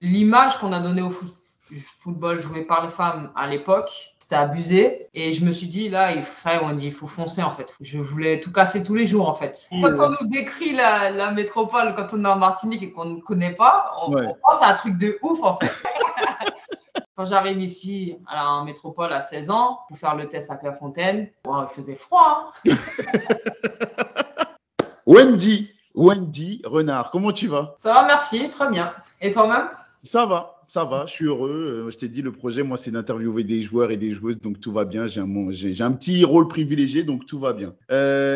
l'image qu'on a donnée au football joué par les femmes à l'époque, c'était abusé. Et je me suis dit, là, il faut foncer, en fait. Je voulais tout casser tous les jours, en fait. Quand on nous décrit la métropole, quand on est en Martinique et qu'on ne connaît pas, on pense à un truc de ouf, en fait. Quand j'arrive ici en métropole à 16 ans, pour faire le test à Clairefontaine, wow, il faisait froid. Hein. Wendy Renard, comment tu vas? Ça va, merci, très bien. Et toi-même? Ça va, je suis heureux. Je t'ai dit, le projet, moi, c'est d'interviewer des joueurs et des joueuses, donc tout va bien. J'ai un petit rôle privilégié, donc tout va bien.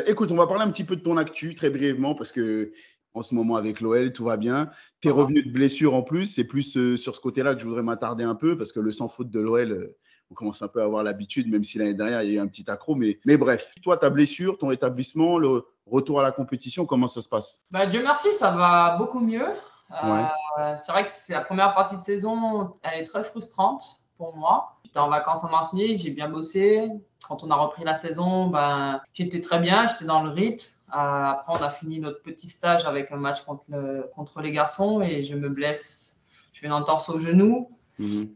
Écoute, on va parler un petit peu de ton actu, très brièvement, parce que en ce moment, avec l'OL, tout va bien. Tu es revenu de blessure en plus. C'est plus sur ce côté-là que je voudrais m'attarder un peu, parce que le sans-faute de l'OL, on commence un peu à avoir l'habitude, même si l'année dernière, il y a eu un petit accro. Mais bref, toi, ta blessure, ton rétablissement, le retour à la compétition, comment ça se passe? Dieu merci, ça va beaucoup mieux. C'est vrai que c'est la première partie de saison, elle est très frustrante pour moi. J'étais en vacances en Martinique, j'ai bien bossé. Quand on a repris la saison, j'étais très bien, j'étais dans le rythme. Après, on a fini notre petit stage avec un match contre les garçons et je me blesse. Je fais une entorse au genou.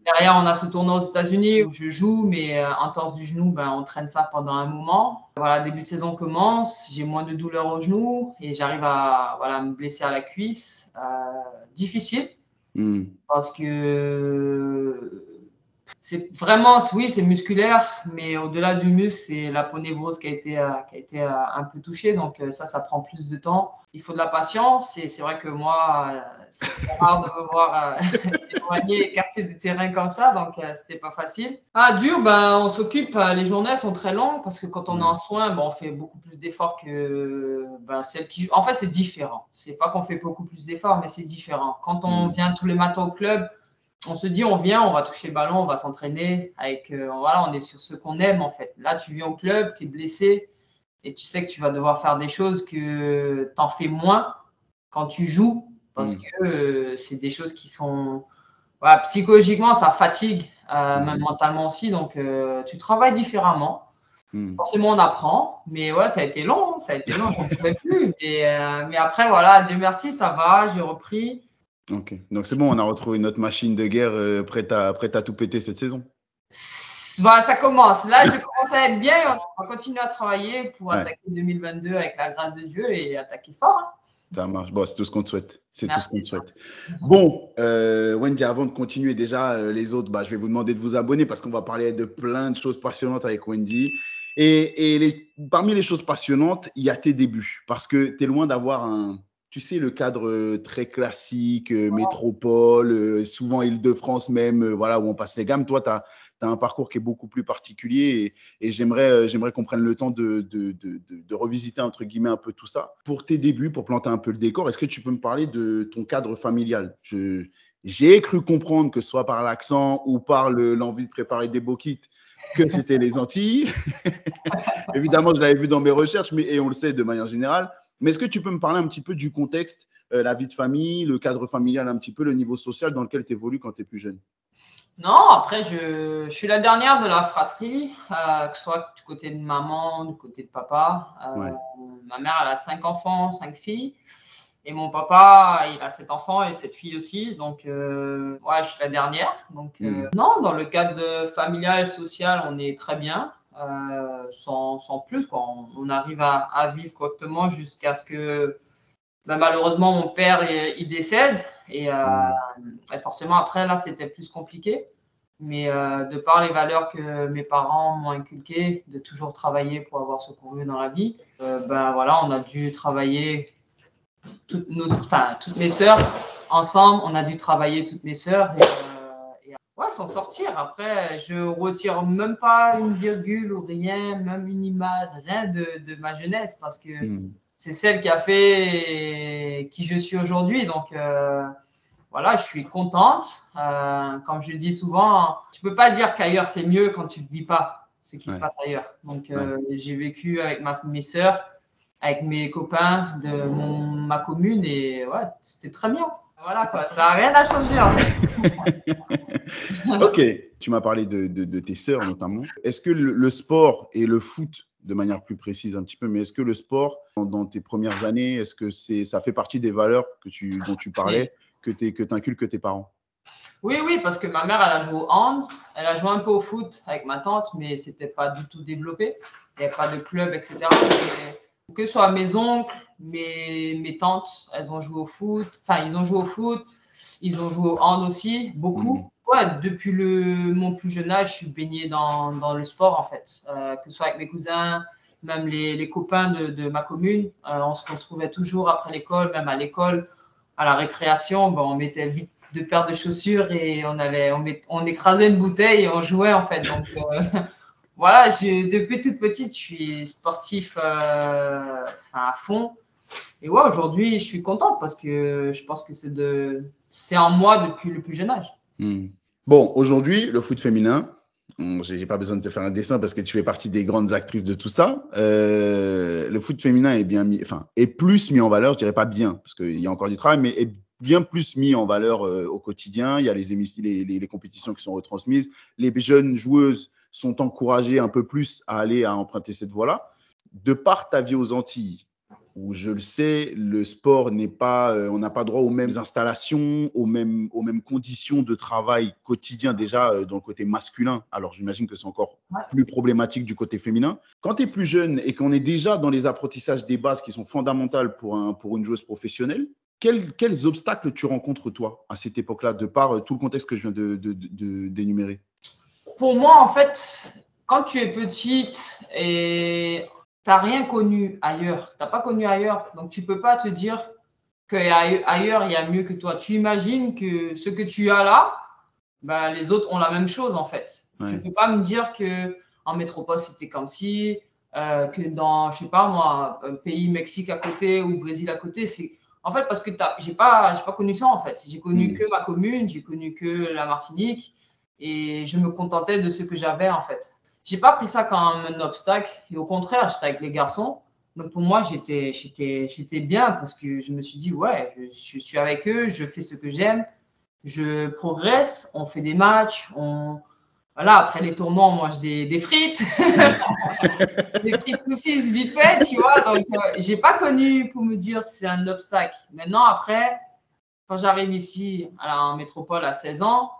Derrière, on a ce tournoi aux États-Unis où je joue, mais entorse du genou, on traîne ça pendant un moment. Voilà, début de saison commence, j'ai moins de douleur au genou et j'arrive à me blesser à la cuisse. Difficile parce que c'est vraiment, oui, c'est musculaire, mais au-delà du muscle, c'est l'aponévrose qui a été un peu touchée. Donc ça prend plus de temps. Il faut de la patience et c'est vrai que moi, c'est rare de me voir éloigné, écarté du terrain comme ça, donc c'était pas facile. Dur, on s'occupe, les journées sont très longues parce que quand on est en soins, on fait beaucoup plus d'efforts que celles qui... En fait, c'est différent. C'est pas qu'on fait beaucoup plus d'efforts, mais c'est différent. Quand on vient tous les matins au club, on se dit, on vient, on va toucher le ballon, on va s'entraîner avec, on est sur ce qu'on aime en fait. Là, tu viens au club, tu es blessé et tu sais que tu vas devoir faire des choses que tu en fais moins quand tu joues parce que c'est des choses qui sont, psychologiquement, ça fatigue, même mentalement aussi. Donc, tu travailles différemment. Forcément, on apprend, mais ça a été long, je ne pouvais plus. Mais après, Dieu merci, ça va, j'ai repris. Ok, donc c'est bon, on a retrouvé notre machine de guerre prête à tout péter cette saison. Ça commence. Là, je commence à être bien. On va continuer à travailler pour attaquer 2022 avec la grâce de Dieu et attaquer fort. Hein. Ça marche. Bon, c'est tout ce qu'on te souhaite. Bon, Wendy, avant de continuer déjà, les autres, je vais vous demander de vous abonner parce qu'on va parler de plein de choses passionnantes avec Wendy. Et parmi les choses passionnantes, il y a tes débuts parce que tu es loin d'avoir tu sais, le cadre très classique, métropole, souvent Île-de-France même, où on passe les gammes. Toi, tu as un parcours qui est beaucoup plus particulier et j'aimerais qu'on prenne le temps de revisiter, entre guillemets, un peu tout ça. Pour tes débuts, pour planter un peu le décor, est-ce que tu peux me parler de ton cadre familial? J'ai cru comprendre que soit par l'accent ou par l'envie de préparer des beaux kits, que c'était les Antilles. Évidemment, je l'avais vu dans mes recherches, et on le sait de manière générale. Mais est-ce que tu peux me parler un petit peu du contexte, la vie de famille, le cadre familial, un petit peu le niveau social dans lequel tu évolues quand tu es plus jeune? Non, après, je suis la dernière de la fratrie, que ce soit du côté de maman, du côté de papa. Ma mère, elle a 5 enfants, 5 filles. Et mon papa, il a 7 enfants et 7 filles aussi. Donc, je suis la dernière. Donc, non, dans le cadre familial et social, on est très bien. Sans plus, quoi. On arrive à vivre correctement jusqu'à ce que malheureusement mon père il décède et forcément après là c'était plus compliqué, mais de par les valeurs que mes parents m'ont inculquées, de toujours travailler pour avoir ce qu'on veut dans la vie, on a dû travailler toutes mes sœurs ensemble, on a dû travailler toutes mes sœurs et s'en sortir. Après, je retire même pas une virgule ou rien, même une image, rien de ma jeunesse parce que c'est celle qui a fait qui je suis aujourd'hui. Donc, je suis contente. Comme je dis souvent, tu peux pas dire qu'ailleurs c'est mieux quand tu ne vis pas ce qui se passe ailleurs. Donc, j'ai vécu avec mes sœurs, avec mes copains de ma commune et c'était très bien. Voilà, quoi. Ça n'a rien à changer en fait. Ok, tu m'as parlé de tes sœurs notamment. Est-ce que le sport et le foot, de manière plus précise un petit peu, mais est-ce que le sport, dans tes premières années, est-ce que ça fait partie des valeurs dont tu parlais, que tu inculques tes parents? Oui, oui, parce que ma mère, elle a joué au hand, elle a joué un peu au foot avec ma tante, mais c'était pas du tout développé. Il n'y avait pas de club, etc. Mais que ce soit mes oncles, mes tantes, elles ont joué au foot. Enfin, ils ont joué au foot, ils ont joué au hand aussi, beaucoup. Ouais, depuis mon plus jeune âge, je suis baigné dans le sport, en fait. Que ce soit avec mes cousins, même les copains de ma commune. On se retrouvait toujours après l'école, même à l'école, à la récréation. Bon, on mettait vite deux paires de chaussures et on écrasait une bouteille et on jouait, en fait. Donc, voilà, depuis toute petite, je suis sportif à fond. Et ouais, aujourd'hui, je suis contente parce que je pense que c'est en moi depuis le plus jeune âge. Bon, aujourd'hui, le foot féminin, je n'ai pas besoin de te faire un dessin parce que tu fais partie des grandes actrices de tout ça. Le foot féminin est plus mis en valeur, je dirais pas bien, parce qu'il y a encore du travail, mais est bien plus mis en valeur au quotidien. Il y a les compétitions qui sont retransmises. Les jeunes joueuses sont encouragées un peu plus à aller à emprunter cette voie-là. De par ta vie aux Antilles, où je le sais, le sport n'est pas, on n'a pas droit aux mêmes installations, aux mêmes conditions de travail quotidien déjà dans le côté masculin. Alors j'imagine que c'est encore plus problématique du côté féminin. Quand tu es plus jeune et qu'on est déjà dans les apprentissages des bases qui sont fondamentales pour une joueuse professionnelle, quels obstacles tu rencontres toi à cette époque-là, de par tout le contexte que je viens d'énumérer? Pour moi, en fait, quand tu es petite et tu n'as rien connu ailleurs, tu n'as pas connu ailleurs, donc tu ne peux pas te dire qu'ailleurs, il y a mieux que toi. Tu imagines que ce que tu as là, ben, les autres ont la même chose, en fait. Ouais. Tu ne peux pas me dire qu'en métropole, c'était comme si, que dans, je ne sais pas moi, un pays Mexique à côté ou Brésil à côté, c'est… En fait, parce que je n'ai pas connu ça, en fait. J'ai connu que ma commune, j'ai connu que la Martinique et je me contentais de ce que j'avais, en fait. Je n'ai pas pris ça comme un obstacle et au contraire, j'étais avec les garçons. Donc pour moi, j'étais bien parce que je me suis dit, ouais, je suis avec eux, je fais ce que j'aime, je progresse, on fait des matchs, voilà, après les tournois, on mange des frites, des frites saucisses vite fait, tu vois. Donc, j'ai pas connu pour me dire c'est un obstacle. Maintenant, après, quand j'arrive ici en métropole à 16 ans,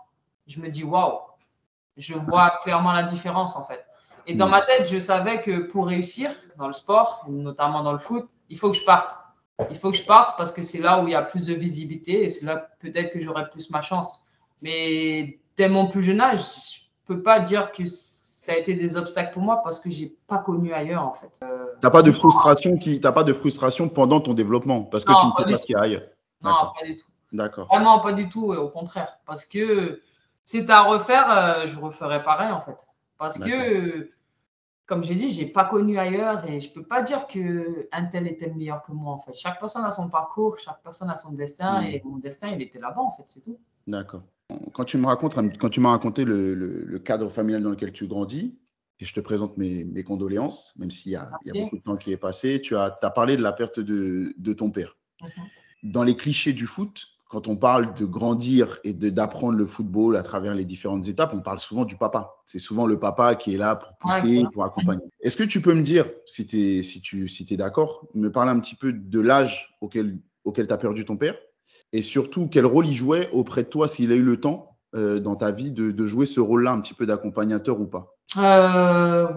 je me dis waouh, je vois clairement la différence en fait. Et dans ma tête, je savais que pour réussir dans le sport, notamment dans le foot, il faut que je parte. Il faut que je parte parce que c'est là où il y a plus de visibilité et c'est là peut-être que j'aurai plus ma chance. Mais dès mon plus jeune âge, je peux pas dire que ça a été des obstacles pour moi parce que j'ai pas connu ailleurs en fait. T'as pas de frustration pendant ton développement parce que tu ne sais pas ce qu'il y a ailleurs. Non, pas du tout. D'accord. Vraiment pas du tout, au contraire. Parce que si c'était à refaire, je referais pareil en fait. Parce que, comme j'ai dit, j'ai pas connu ailleurs et je peux pas dire qu'un tel était meilleur que moi en fait. Chaque personne a son parcours, chaque personne a son destin et mon destin, il était là-bas en fait, c'est tout. D'accord. Quand tu m'as raconté le cadre familial dans lequel tu grandis, et je te présente mes condoléances, même s'il y a beaucoup de temps qui est passé, tu as parlé de la perte de ton père. Dans les clichés du foot, quand on parle de grandir et d'apprendre le football à travers les différentes étapes, on parle souvent du papa. C'est souvent le papa qui est là pour pousser, pour accompagner. Est-ce que tu peux me dire, si tu es d'accord, me parler un petit peu de l'âge auquel tu as perdu ton père et surtout quel rôle il jouait auprès de toi, s'il a eu le temps dans ta vie de jouer ce rôle-là un petit peu d'accompagnateur ou pas?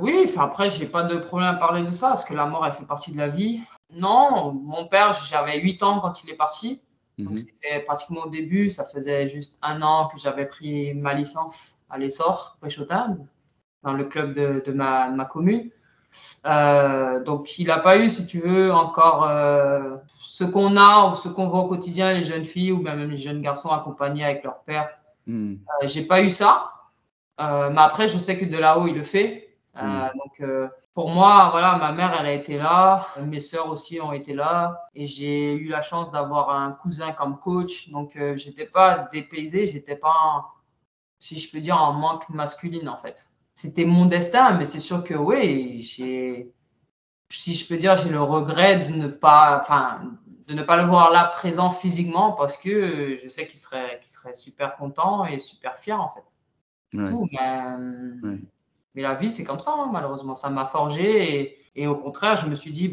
Oui, après, j'ai pas de problème à parler de ça parce que la mort, elle fait partie de la vie. Non, mon père, j'avais 8 ans quand il est parti. Donc, c'était pratiquement au début. Ça faisait juste 1 an que j'avais pris ma licence à l'Essor, Préchotin, dans le club de ma commune. Donc, il n'a pas eu, si tu veux, encore ce qu'on a ou ce qu'on voit au quotidien, les jeunes filles ou même les jeunes garçons accompagnés avec leur père. J'ai pas eu ça. Mais après, je sais que de là-haut, il le fait. Donc, pour moi, voilà, ma mère, elle a été là. Mes sœurs aussi ont été là. Et j'ai eu la chance d'avoir un cousin comme coach. Donc, j'étais pas dépaysé. J'étais pas, si je peux dire, en manque masculine, en fait. C'était mon destin, mais c'est sûr que oui, si je peux dire, j'ai le regret de ne pas le voir là présent physiquement parce que je sais qu'il serait super content et super fier, en fait. Tout, mais la vie, c'est comme ça, hein, malheureusement. Ça m'a forgé et au contraire, je me suis dit,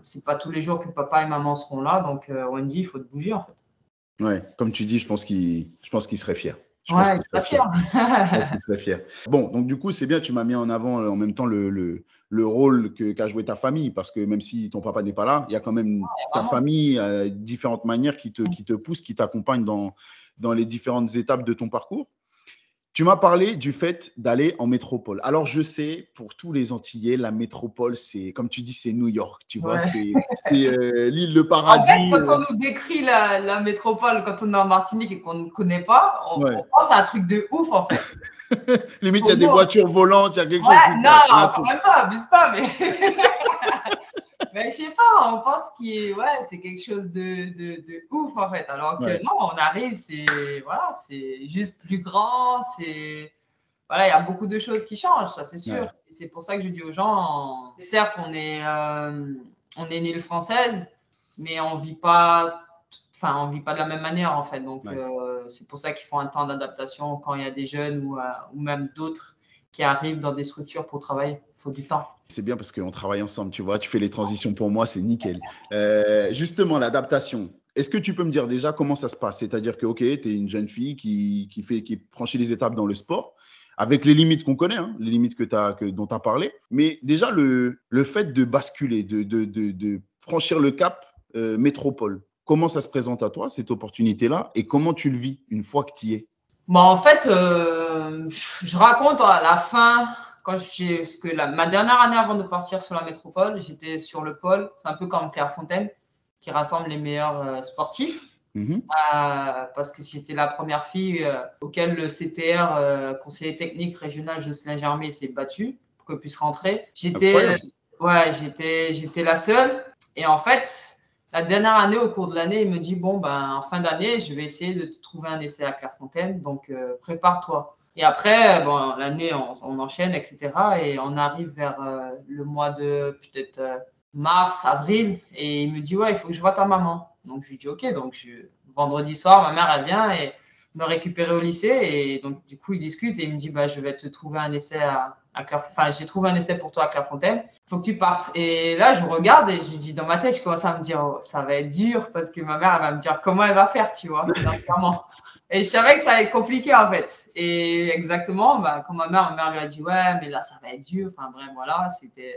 c'est pas tous les jours que papa et maman seront là. Donc, Wendy, il faut te bouger, en fait. Ouais, comme tu dis, je pense qu'il serait fier. Je pense Ouais, qu'il il serait sera fier. fier. Je pense qu'il serait fier. Bon, donc du coup, c'est bien, tu m'as mis en avant en même temps le rôle qu'a joué ta famille, parce que même si ton papa n'est pas là, il y a quand même ta Maman. famille, différentes manières qui te poussent, qui t'accompagnent dans les différentes étapes de ton parcours. Tu m'as parlé du fait d'aller en métropole. Alors, je sais, pour tous les Antillais, la métropole, c'est, comme tu dis, c'est New York, tu vois, Ouais. c'est l'île de En fait, paradis. quand on nous décrit la métropole, quand on est en Martinique et qu'on ne connaît pas, on Ouais. pense à un truc de ouf, en fait. Limite, il y a Pour des nous, voitures volantes, il y a quelque chose ouais, qui se passe. Il y a un non, quand truc. même pas, abuse pas, mais mais je sais pas, on pense ouais, c'est quelque chose de ouf, en fait. Alors que Ouais, non, on arrive, voilà, c'est juste plus grand, voilà, il y a beaucoup de choses qui changent, ça c'est sûr. ouais, Et c'est pour ça que je dis aux gens, certes, on est une île française, mais on vit pas de la même manière en fait. Donc ouais. c'est pour ça qu'il faut un temps d'adaptation quand il y a des jeunes ou même d'autres qui arrivent dans des structures pour travailler. Il faut du temps. C'est bien parce qu'on travaille ensemble, tu vois. Tu fais les transitions pour moi, c'est nickel. Justement, l'adaptation. Est-ce que tu peux me dire déjà comment ça se passe? C'est-à-dire que, OK, tu es une jeune fille qui franchit les étapes dans le sport, avec les limites qu'on connaît, hein, les limites dont tu as parlé. Mais déjà, le fait de basculer, de franchir le cap métropole, comment ça se présente à toi, cette opportunité-là, et comment tu le vis une fois que tu y es? Bon, en fait, je raconte à la fin, parce que ma dernière année avant de partir sur la métropole, j'étais sur le pôle, c'est un peu comme Clairefontaine, qui rassemble les meilleurs sportifs, Mhm. parce que j'étais la première fille auquel le CTR, conseiller technique régional Jocelyn Germain, s'est battu pour qu'elle puisse rentrer. Incroyable. Ouais, j'étais la seule. Et en fait, la dernière année, au cours de l'année, il me dit, bon, ben, en fin d'année, je vais essayer de te trouver un essai à Clairefontaine, donc prépare-toi. Et après, bon, l'année, on enchaîne, etc. Et on arrive vers le mois de peut-être mars, avril, et il me dit, ouais, il faut que je vois ta maman. Donc je lui dis, ok, vendredi soir, ma mère, elle vient et me récupérer au lycée, et donc du coup, il discute et il me dit, bah, je vais te trouver un essai à Clairefontaine. Enfin, j'ai trouvé un essai pour toi à Clairefontaine, il faut que tu partes. Et là, je me regarde et je lui dis, dans ma tête, je commence à me dire, oh, ça va être dur, parce que ma mère, elle va me dire comment elle va faire, tu vois, financièrement. Et je savais que ça allait être compliqué, en fait. Et exactement, bah, quand ma mère lui a dit, ouais, mais là, ça va être dur. Enfin, bref, voilà,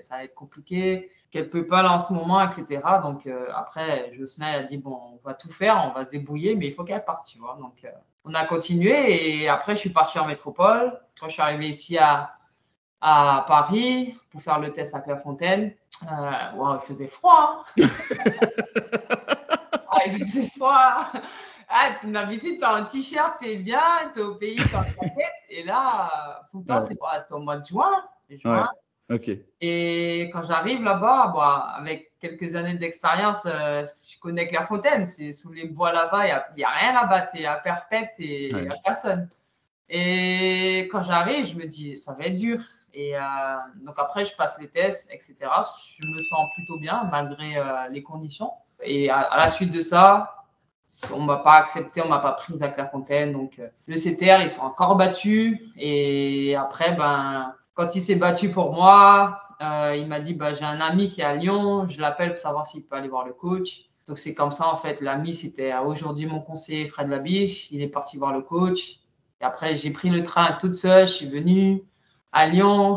ça va être compliqué, qu'elle peut pas là en ce moment, etc. Donc, après, Jocelyn a dit, bon, on va tout faire, on va se débrouiller, mais il faut qu'elle parte, tu vois. Donc, on a continué et après, je suis parti en métropole. Quand je suis arrivé ici à Paris pour faire le test à Clairefontaine, wow, il faisait froid. Hein. Ah, il faisait froid. Ah, d'habitude, t'es en t-shirt, t'es bien, t'es au pays, t'es en jaquette. Et là, pourtant, Ouais, c'était au mois de juin. ouais, ok. Et quand j'arrive là-bas, bah, avec quelques années d'expérience, je connais Clairefontaine. C'est sous les bois là-bas, il n'y a rien là-bas. T'es à Perpète et il n'y Ouais. a personne. Et quand j'arrive, je me dis, ça va être dur. Et donc après, je passe les tests, etc. Je me sens plutôt bien malgré les conditions. Et à la suite de ça, on ne m'a pas accepté, on ne m'a pas prise à Clairefontaine. Donc le CTR, ils sont encore battus. Et après, ben, quand il s'est battu pour moi, il m'a dit, bah, j'ai un ami qui est à Lyon, je l'appelle pour savoir s'il peut aller voir le coach. Donc c'est comme ça, en fait, l'ami, c'était aujourd'hui mon conseiller Fred Labiche. Il est parti voir le coach. Et après, j'ai pris le train toute seule, je suis venue à Lyon.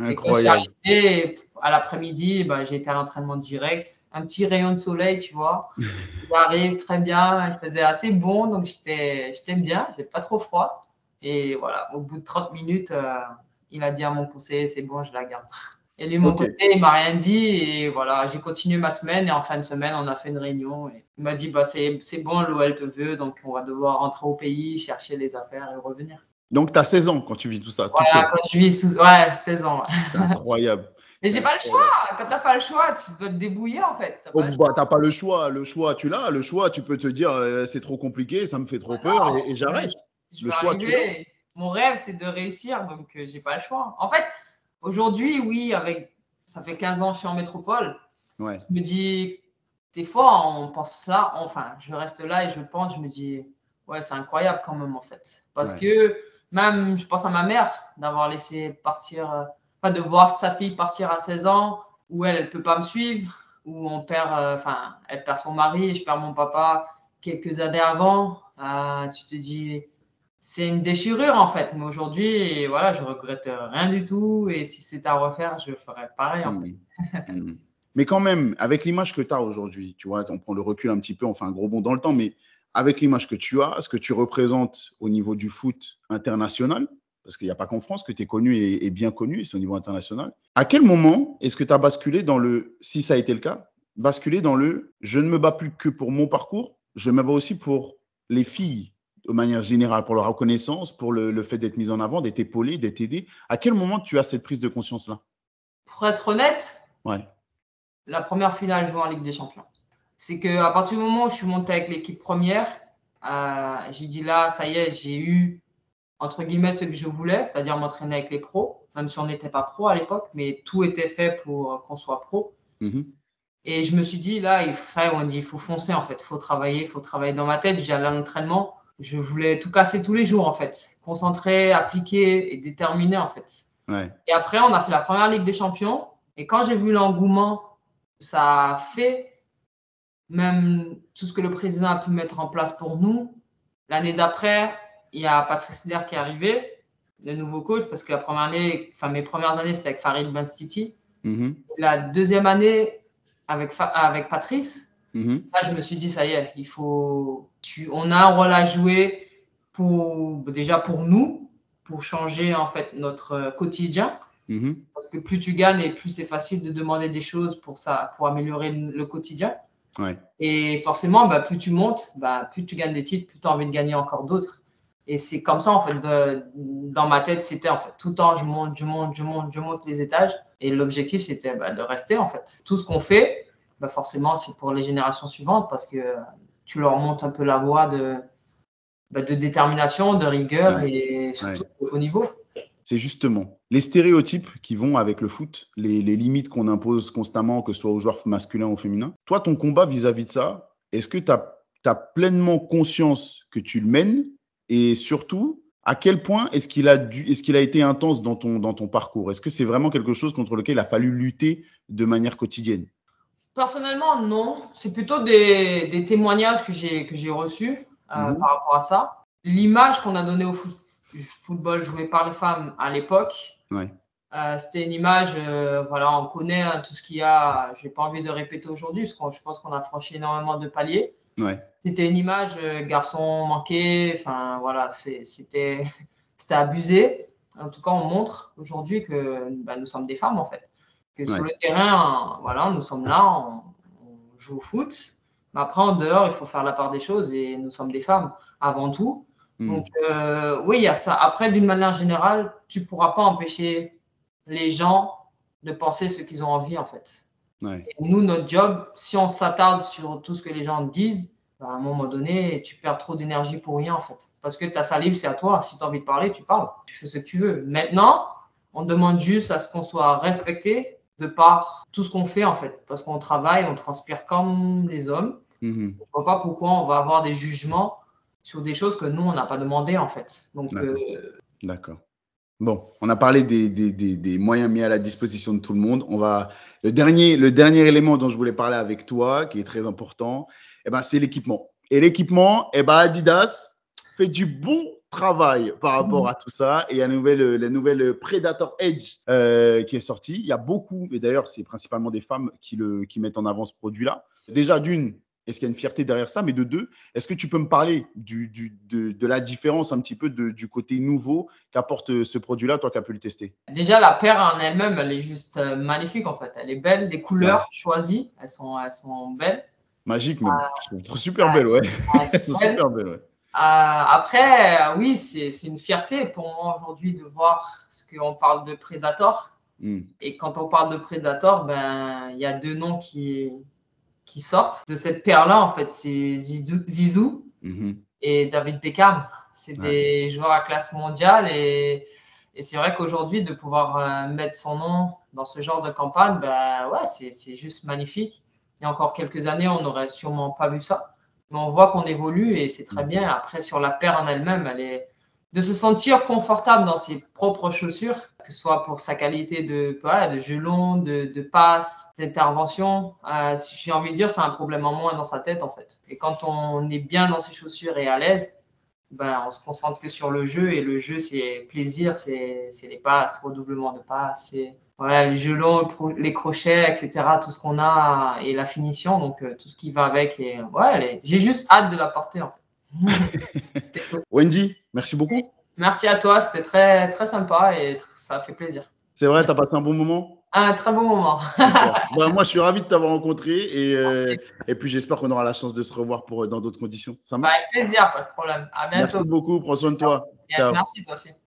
Et quand je suis Incroyable. arrivée, à l'après-midi, bah, j'ai été à l'entraînement direct. Un petit rayon de soleil, tu vois. J'arrive très bien, il faisait assez bon, donc j'étais bien, j'ai pas trop froid. Et voilà, au bout de 30 minutes, il a dit à mon conseiller, c'est bon, je la garde. Et lui, mon Ok. conseiller, il m'a rien dit. Et voilà, j'ai continué ma semaine. Et en fin de semaine, on a fait une réunion. Et il m'a dit, bah, c'est bon, l'OL te veut, donc on va devoir rentrer au pays, chercher les affaires et revenir. Donc, tu as 16 ans quand tu vis tout ça, toute Voilà, seule. quand je vis sous, ouais, 16 ans. C'est incroyable. Mais C'est j'ai pas le choix. incroyable. Quand t'as pas le choix, tu dois te débrouiller, en fait. T'as Oh, pas le bah, choix. t'as pas le choix. Le choix, tu l'as. Le choix, tu peux te dire, c'est trop compliqué, ça me fait trop peur Non, et j'arrête. je Le veux choix, tu l'as. arriver. Mon rêve, c'est de réussir, donc j'ai pas le choix. En fait, aujourd'hui, oui, ça fait 15 ans que je suis en métropole. Ouais, Je me dis, des fois, on pense là, enfin, je reste là et je pense, je me dis, ouais, c'est incroyable quand même, en fait. Parce ouais, que même, je pense à ma mère, d'avoir laissé partir, enfin, de voir sa fille partir à 16 ans, où elle peut pas me suivre, où on perd, enfin, elle perd son mari et je perds mon papa quelques années avant. Tu te dis, c'est une déchirure en fait. Mais aujourd'hui, voilà, je regrette rien du tout. Et si c'était à refaire, je ferais pareil en fait. Mhm. Mhm. Mais quand même, avec l'image que tu as aujourd'hui, tu vois, on prend le recul un petit peu, on fait un gros bond dans le temps, mais avec l'image que tu as, ce que tu représentes au niveau du foot international, parce qu'il n'y a pas qu'en France que tu es connu et bien connu, et c'est au niveau international. À quel moment est-ce que tu as basculé dans le, si ça a été le cas, basculé dans le je ne me bats plus que pour mon parcours, je me bats aussi pour les filles de manière générale, pour leur reconnaissance, pour le fait d'être mise en avant, d'être épaulée, d'être aidée. À quel moment tu as cette prise de conscience-là? Pour être honnête, Ouais. la première finale jouée en Ligue des Champions. C'est qu'à partir du moment où je suis monté avec l'équipe première, j'ai dit là, ça y est, j'ai eu, entre guillemets, ce que je voulais, c'est-à-dire m'entraîner avec les pros, même si on n'était pas pro à l'époque, mais tout était fait pour qu'on soit pro. Mhm. Et je me suis dit, là, il faut foncer, en fait. Il faut travailler dans ma tête. J'allais à l'entraînement. Je voulais tout casser tous les jours, en fait. Concentré, appliqué et déterminé, en fait. Ouais. Et après, on a fait la première Ligue des Champions. Et quand j'ai vu l'engouement que ça a fait, même tout ce que le président a pu mettre en place pour nous, l'année d'après, il y a Patrice Hilaire qui est arrivé, le nouveau coach, parce que la première année, enfin mes premières années, c'était avec Farid Benstiti. Mhm. La deuxième année, avec Patrice, Mhm. là, je me suis dit, ça y est, on a un rôle à jouer déjà pour nous, pour changer en fait notre quotidien. Mhm. Parce que plus tu gagnes et plus c'est facile de demander des choses pour ça, pour améliorer le quotidien. Ouais. Et forcément, plus tu montes, plus tu gagnes des titres, plus tu as envie de gagner encore d'autres. Et c'est comme ça, en fait, dans ma tête, c'était en fait tout le temps, je monte les étages. Et l'objectif, c'était de rester, en fait. Tout ce qu'on fait, forcément, c'est pour les générations suivantes parce que tu leur montes un peu la voie de détermination, de rigueur Ouais. et surtout Ouais. au niveau. C'est justement les stéréotypes qui vont avec le foot, les limites qu'on impose constamment, que ce soit aux joueurs masculins ou féminins. Toi, ton combat vis-à-vis de ça, est-ce que tu as pleinement conscience que tu le mènes? Et surtout, à quel point est-ce qu'il a été intense dans ton parcours? Est-ce que c'est vraiment quelque chose contre lequel il a fallu lutter de manière quotidienne? Personnellement, non. C'est plutôt des témoignages que j'ai reçus Mhm. par rapport à ça. L'image qu'on a donnée au football joué par les femmes à l'époque, Ouais. c'était une image, voilà, on connaît tout ce qu'il y a. Je n'ai pas envie de répéter aujourd'hui parce que je pense qu'on a franchi énormément de paliers. Ouais. C'était une image garçon manqué. Enfin, voilà, c'était abusé. En tout cas, on montre aujourd'hui que nous sommes des femmes en fait. Que sur Ouais. le terrain, voilà, nous sommes là, on joue au foot. Mais après, en dehors, il faut faire la part des choses et nous sommes des femmes avant tout. Donc, Mhm. oui, il y a ça. Après, d'une manière générale, tu ne pourras pas empêcher les gens de penser ce qu'ils ont envie, en fait. Ouais. Et nous, notre job, si on s'attarde sur tout ce que les gens disent, à un moment donné, tu perds trop d'énergie pour rien, en fait. Parce que ta salive, c'est à toi. Si tu as envie de parler, tu parles. Tu fais ce que tu veux. Maintenant, on demande juste à ce qu'on soit respecté de par tout ce qu'on fait, en fait. Parce qu'on travaille, on transpire comme les hommes. Mhm. Je ne vois pas pourquoi on va avoir des jugements sur des choses que nous, on n'a pas demandé, en fait. Donc, D'accord. D'accord. Bon, on a parlé des moyens mis à la disposition de tout le monde. Le dernier élément dont je voulais parler avec toi, qui est très important, c'est l'équipement. Et l'équipement, Adidas fait du bon travail par rapport à tout ça. Et il y a la nouvelle Predator Edge qui est sortie. Il y a beaucoup, et d'ailleurs, c'est principalement des femmes qui mettent en avant ce produit-là. Déjà, d'une, est-ce qu'il y a une fierté derrière ça? Mais de deux, est-ce que tu peux me parler de la différence un petit peu du côté nouveau qu'apporte ce produit-là, toi qui as pu le tester? déjà, la paire en elle-même, elle est juste magnifique, en fait. Elle est belle. Les Ouais. couleurs choisies, elles sont belles. Magique même. Je trouve trop super Ah, belle, ouais. elles Elles sont sont belles. super belles, ouais. Après, oui, c'est une fierté pour moi aujourd'hui de voir ce qu'on parle de Predator. Mm. Et quand on parle de Predator, il y a deux noms qui sortent de cette paire-là, en fait. C'est Zizou Mhm. et David Beckham. C'est Ouais. des joueurs à classe mondiale et c'est vrai qu'aujourd'hui, de pouvoir mettre son nom dans ce genre de campagne, ouais, c'est juste magnifique. Il y a encore quelques années, on n'aurait sûrement pas vu ça. Mais on voit qu'on évolue et c'est très Mm. bien. Après, sur la paire en elle-même, de se sentir confortable dans ses propres chaussures, que ce soit pour sa qualité voilà, de jeu long, de passe, d'intervention. Si j'ai envie de dire, c'est un problème en moins dans sa tête, en fait. Et quand on est bien dans ses chaussures et à l'aise, on se concentre que sur le jeu. Et le jeu, c'est plaisir, c'est les passes, redoublement de passes, c'est voilà, les jeux longs, les crochets, etc. Tout ce qu'on a et la finition, donc tout ce qui va avec. Et ouais, j'ai juste hâte de la porter en fait. Wendy, merci beaucoup. Merci à toi, c'était très, très sympa et ça a fait plaisir. C'est vrai, tu as passé un bon moment? Un très bon moment. Moi, je suis ravi de t'avoir rencontré et puis j'espère qu'on aura la chance de se revoir dans d'autres conditions. Ça marche? Avec plaisir, pas de problème. À bientôt. Merci beaucoup, prends soin de toi. Yes, Ciao. merci toi aussi.